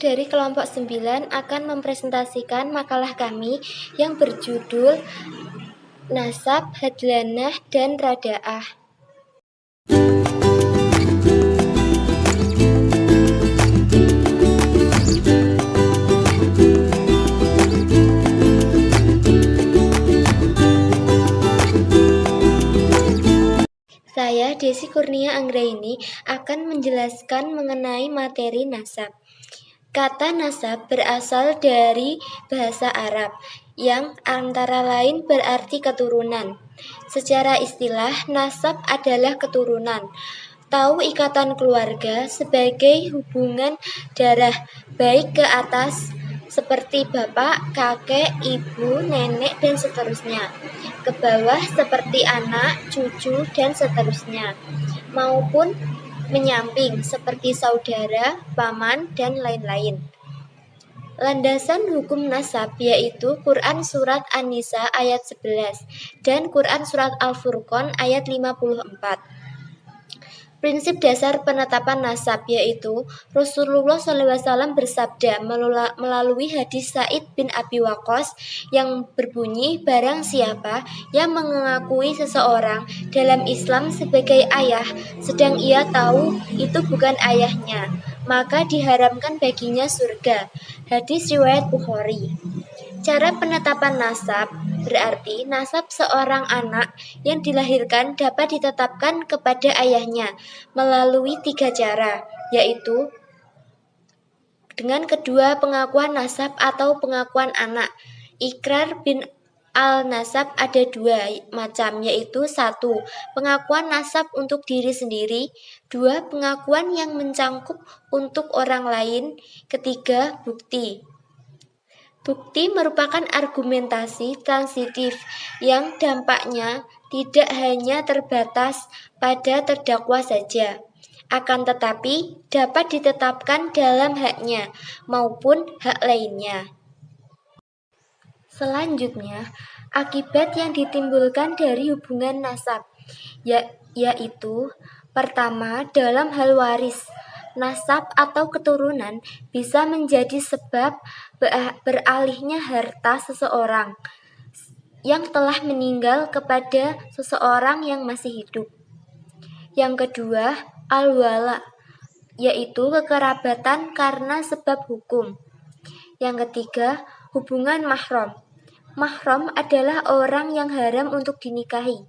dari kelompok 9 akan mempresentasikan makalah kami yang berjudul Nasab, Hadlanah, dan Radaah. Saya, Desi Kurnia Anggraini, akan menjelaskan mengenai materi nasab. Kata nasab berasal dari bahasa Arab, yang antara lain berarti keturunan. Secara istilah, nasab adalah keturunan. Tahu ikatan keluarga sebagai hubungan darah, baik ke atas seperti bapak, kakek, ibu, nenek, dan seterusnya. Ke bawah seperti anak, cucu, dan seterusnya. Maupun menyamping seperti saudara, paman, dan lain-lain. Landasan hukum nasab yaitu Quran Surat An-Nisa ayat 11 dan Quran Surat Al-Furqan ayat 54. Prinsip dasar penetapan nasab yaitu Rasulullah SAW bersabda melalui hadis Sa'id bin Abi Waqqas yang berbunyi, barang siapa yang mengakui seseorang dalam Islam sebagai ayah sedang ia tahu itu bukan ayahnya, maka diharamkan baginya surga. Hadis riwayat Bukhari. Cara penetapan nasab berarti nasab seorang anak yang dilahirkan dapat ditetapkan kepada ayahnya melalui 3 cara, yaitu dengan kedua pengakuan nasab atau pengakuan anak. Ikrar bin al-nasab ada 2 macam, yaitu 1. Pengakuan nasab untuk diri sendiri, 2. Pengakuan yang mencangkup untuk orang lain, ketiga bukti. Bukti merupakan argumentasi transitif yang dampaknya tidak hanya terbatas pada terdakwa saja, akan tetapi dapat ditetapkan dalam haknya maupun hak lainnya. Selanjutnya, akibat yang ditimbulkan dari hubungan nasab, yaitu pertama, dalam hal waris. Nasab atau keturunan bisa menjadi sebab beralihnya harta seseorang yang telah meninggal kepada seseorang yang masih hidup. Yang kedua, al-wala, yaitu kekerabatan karena sebab hukum. Yang ketiga, hubungan mahram. Mahram adalah orang yang haram untuk dinikahi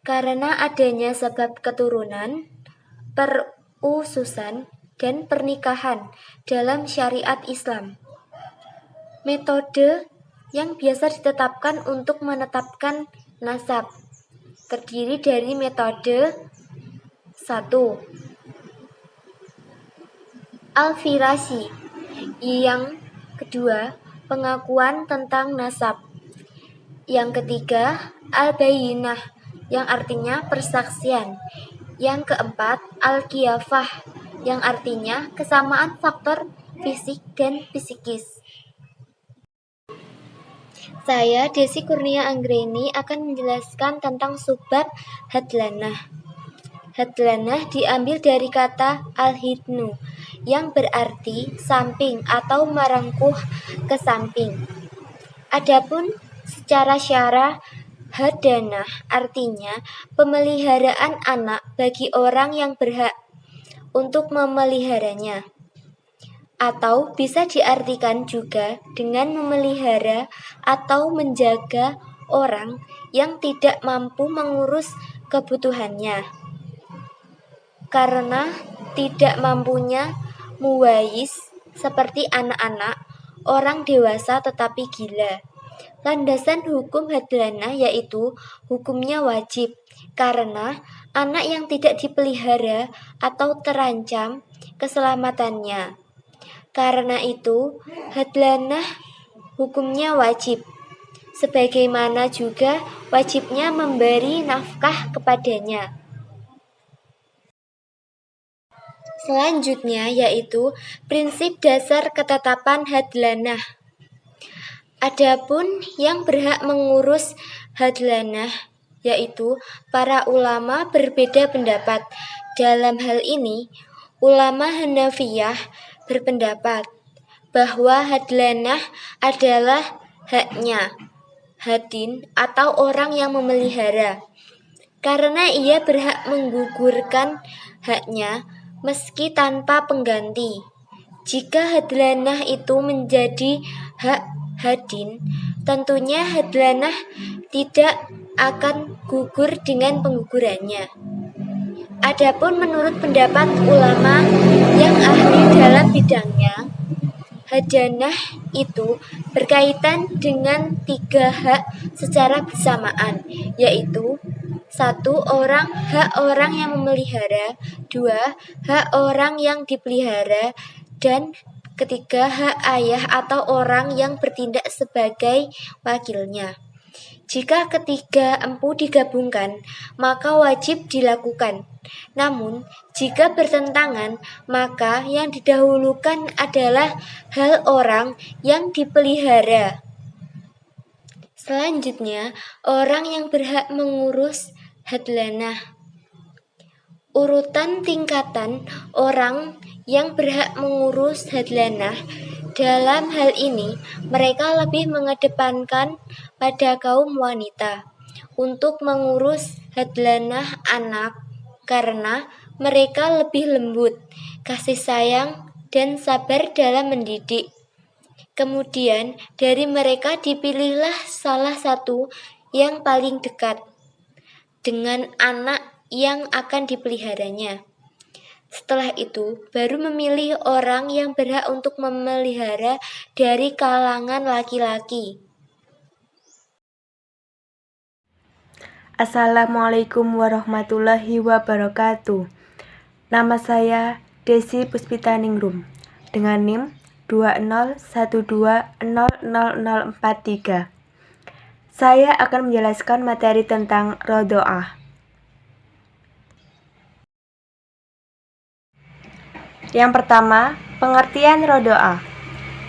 karena adanya sebab keturunan, perususan, dan pernikahan dalam syariat Islam. Metode yang biasa ditetapkan untuk menetapkan nasab terdiri dari metode 1. Al-firasi. Yang kedua, pengakuan tentang nasab. Yang ketiga, al-bayyinah, yang artinya persaksian. Yang keempat, al-qiyafah, yang artinya kesamaan faktor fisik dan psikis. Saya, Desi Kurnia Anggraini, akan menjelaskan tentang subbab hadlanah. Hadlanah diambil dari kata al-hidnu, yang berarti samping atau merengkuh ke samping. Adapun secara syarah, hadanah artinya pemeliharaan anak bagi orang yang berhak untuk memeliharanya. Atau bisa diartikan juga dengan memelihara atau menjaga orang yang tidak mampu mengurus kebutuhannya karena tidak mampunya muwais seperti anak-anak, orang dewasa tetapi gila. Landasan hukum hadlanah yaitu hukumnya wajib karena anak yang tidak dipelihara atau terancam keselamatannya. Karena itu, hadlanah hukumnya wajib, sebagaimana juga wajibnya memberi nafkah kepadanya. Selanjutnya yaitu prinsip dasar ketetapan hadlanah. Adapun yang berhak mengurus hadlanah yaitu para ulama berbeda pendapat. Dalam hal ini, ulama Hanafiyah berpendapat bahwa hadlanah adalah haknya hadin atau orang yang memelihara, karena ia berhak menggugurkan haknya meski tanpa pengganti. Jika hadlanah itu menjadi hak hadin, tentunya hadlanah tidak akan gugur dengan penggugurannya. Adapun menurut pendapat ulama yang ahli dalam bidangnya, hadlanah itu berkaitan dengan 3 hak secara bersamaan, yaitu 1. Hak orang yang memelihara, 2. Hak orang yang dipelihara, dan ketiga, hak ayah atau orang yang bertindak sebagai wakilnya. Jika ketiga empu digabungkan, maka wajib dilakukan. Namun, jika bertentangan, maka yang didahulukan adalah hal orang yang dipelihara. Selanjutnya, orang yang berhak mengurus hadlanah. Urutan tingkatan orang yang berhak mengurus hadlanah. Dalam hal ini, mereka lebih mengedepankan pada kaum wanita untuk mengurus hadlanah anak karena mereka lebih lembut, kasih sayang, dan sabar dalam mendidik. Kemudian dari mereka dipilihlah salah satu yang paling dekat dengan anak yang akan dipeliharanya. Setelah itu, baru memilih orang yang berhak untuk memelihara dari kalangan laki-laki. Assalamualaikum warahmatullahi wabarakatuh. Nama saya Desi Puspitaningrum dengan NIM 2012000043. Saya akan menjelaskan materi tentang rodho'ah. Yang pertama, pengertian rodho'ah.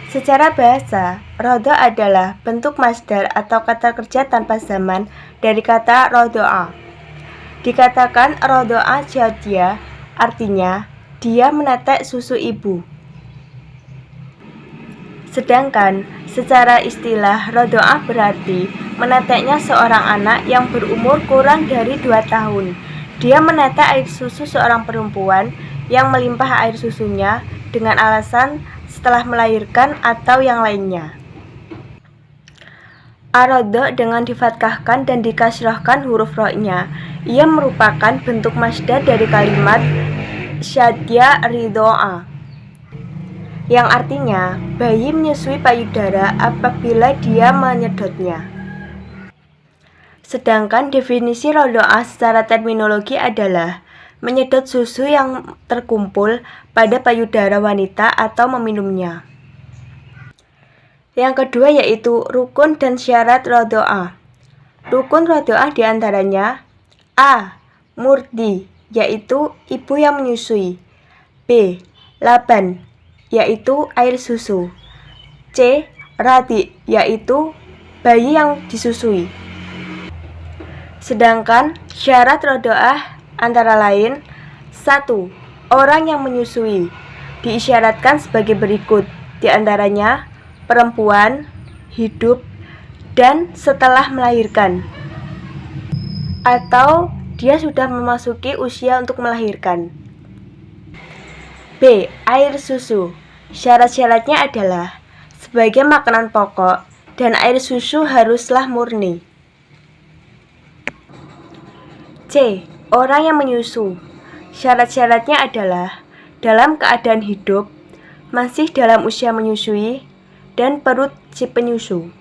Secara bahasa, rodho adalah bentuk masdar atau kata kerja tanpa zaman dari kata rodho'ah. Dikatakan rodho'ah jadiyah, artinya dia menetek susu ibu. Sedangkan secara istilah rodho'ah berarti meneteknya seorang anak yang berumur kurang dari 2 tahun. Dia menetek air susu seorang perempuan yang melimpah air susunya dengan alasan setelah melahirkan atau yang lainnya. Ar-rodho dengan difathahkan dan dikasrohkan huruf ro-nya. Ia merupakan bentuk masdar dari kalimat syadya ridho'a, yang artinya bayi menyusui payudara apabila dia menyedotnya. Sedangkan definisi rodho'ah secara terminologi adalah menyedot susu yang terkumpul pada payudara wanita atau meminumnya. Yang kedua yaitu rukun dan syarat rodho'ah. Rukun rodho'ah diantaranya A. Murdi, yaitu ibu yang menyusui. B. Laban, yaitu air susu. C. Radi, yaitu bayi yang disusui. Sedangkan syarat rodho'ah antara lain 1. Orang yang menyusui diisyaratkan sebagai berikut, diantaranya perempuan, hidup, dan setelah melahirkan, atau dia sudah memasuki usia untuk melahirkan. B. Air susu. Syarat-syaratnya adalah sebagai makanan pokok dan air susu haruslah murni. C. Orang yang menyusu. Syarat-syaratnya adalah dalam keadaan hidup, masih dalam usia menyusui, dan perut si penyusu.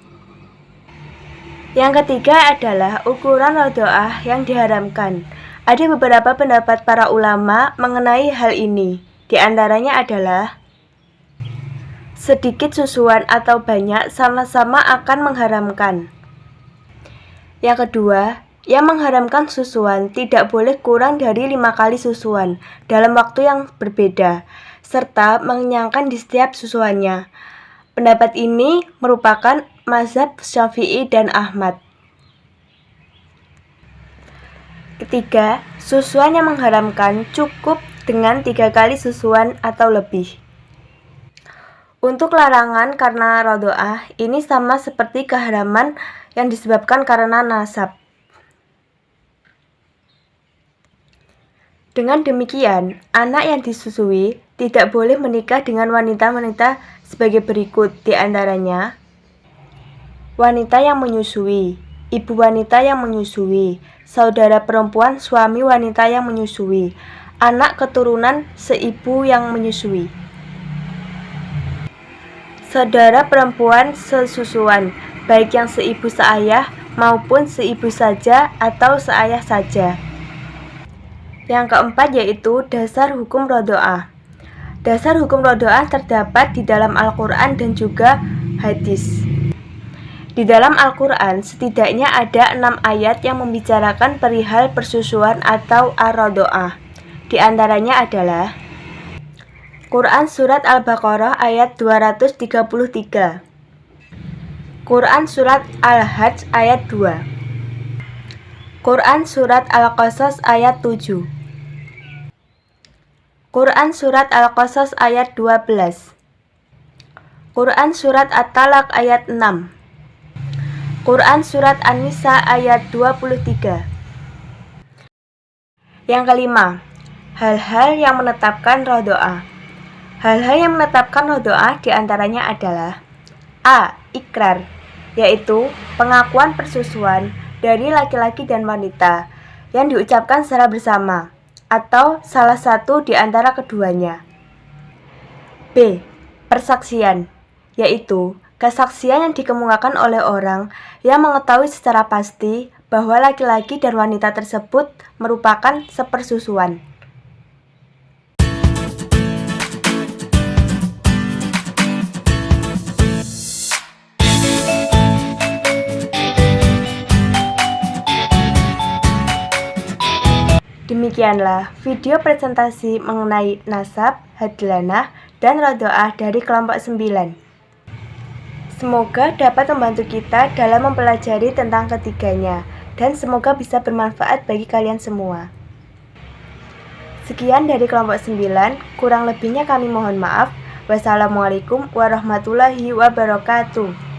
Yang ketiga adalah ukuran rodho'ah yang diharamkan. Ada beberapa pendapat para ulama mengenai hal ini. Di antaranya adalah sedikit susuan atau banyak sama-sama akan mengharamkan. Yang kedua, yang mengharamkan susuan tidak boleh kurang dari 5 kali susuan dalam waktu yang berbeda, serta mengenyangkan di setiap susuannya. Pendapat ini merupakan mazhab Syafi'i dan Ahmad. Ketiga, susuan yang mengharamkan cukup dengan 3 kali susuan atau lebih. Untuk larangan karena rodoah, ini sama seperti keharaman yang disebabkan karena nasab. Dengan demikian, anak yang disusui tidak boleh menikah dengan wanita-wanita sebagai berikut, di antaranya wanita yang menyusui, ibu wanita yang menyusui, saudara perempuan suami wanita yang menyusui, anak keturunan seibu yang menyusui, saudara perempuan sesusuan, baik yang seibu seayah maupun seibu saja atau seayah saja. Yang keempat yaitu dasar hukum rodoah. Dasar hukum rodoah terdapat di dalam Al-Quran dan juga hadis. Di dalam Al-Quran setidaknya ada 6 ayat yang membicarakan perihal persusuan atau ar-rodoah. Di antaranya adalah Quran Surat Al-Baqarah ayat 233, Quran Surat Al-Hajj ayat 2, Quran Surat Al-Qasas ayat 7, Quran Surat Al-Qasas ayat 12, Quran Surat At-Talaq ayat 6, Quran Surat An-Nisa ayat 23. Yang kelima, hal-hal yang menetapkan rodoah. Hal-hal yang menetapkan rodoah diantaranya adalah A. Ikrar, yaitu pengakuan persusuan dari laki-laki dan wanita yang diucapkan secara bersama atau salah satu di antara keduanya. B. Persaksian, yaitu kesaksian yang dikemukakan oleh orang yang mengetahui secara pasti bahwa laki-laki dan wanita tersebut merupakan sepersusuan. Demikianlah video presentasi mengenai nasab, hadlanah, dan rodoah dari kelompok 9. Semoga dapat membantu kita dalam mempelajari tentang ketiganya, dan semoga bisa bermanfaat bagi kalian semua. Sekian dari kelompok 9, kurang lebihnya kami mohon maaf. Wassalamualaikum warahmatullahi wabarakatuh.